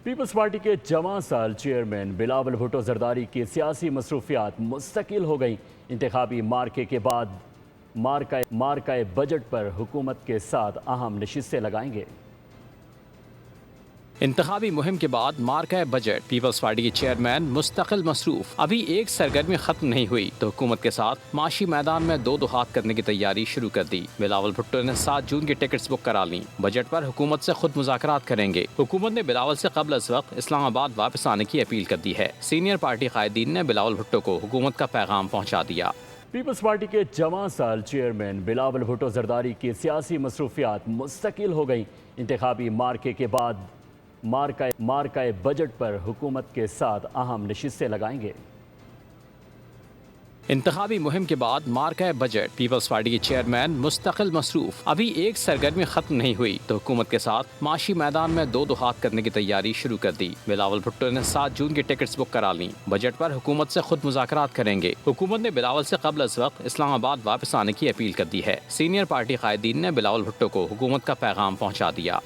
Peoples party کے جواں سال chairman Bilawal Bhutto Zardari کی سیاسی مصروفیات مستقل ہو گئیں۔ انتخابی مارکے کے بعد مارکہ بجٹ پر حکومت کے ساتھ اہم نشستیں لگائیں گے۔ انتخابی مہم کے بعد مارکہ بجٹ پیپلز پارٹی کے چیئرمین مستقل مصروف۔ ابھی ایک سرگرمی ختم نہیں ہوئی تو حکومت کے ساتھ معاشی میدان میں دو ہاتھ کرنے کی تیاری شروع کر دی۔ بلاول بھٹو نے 7 جون کی ٹکٹس بک کرا لیں۔ بجٹ پر حکومت سے خود مذاکرات کریں گے۔ حکومت نے بلاول سے قبل از وقت اسلام آباد واپس آنے کی اپیل کر دی ہے۔ سینئر پارٹی قائدین نے بلاول بھٹو کو حکومت کا پیغام پہنچا دیا۔ پیپلز پارٹی کے جواں سال چیئرمین بلاول بھٹو زرداری کی سیاسی مصروفیات مستقل ہو گئیں۔ انتخابی مارکے کے بعد مارکہ بجٹ پر حکومت کے ساتھ اہم نشستیں لگائیں گے۔ انتخابی مہم کے بعد مارکہ بجٹ پیپلز پارٹی کے چیئرمین مستقل مصروف۔ ابھی ایک سرگرمی ختم نہیں ہوئی تو حکومت کے ساتھ معاشی میدان میں دو ہاتھ کرنے کی تیاری شروع کر دی۔ بلاول بھٹو نے 7 جون کی ٹکٹس بک کرا لیں۔ بجٹ پر حکومت سے خود مذاکرات کریں گے۔ حکومت نے بلاول سے قبل از وقت اسلام آباد واپس آنے کی اپیل کر دی ہے۔ سینئر پارٹی قائدین نے بلاول بھٹو کو حکومت کا پیغام پہنچا دیا۔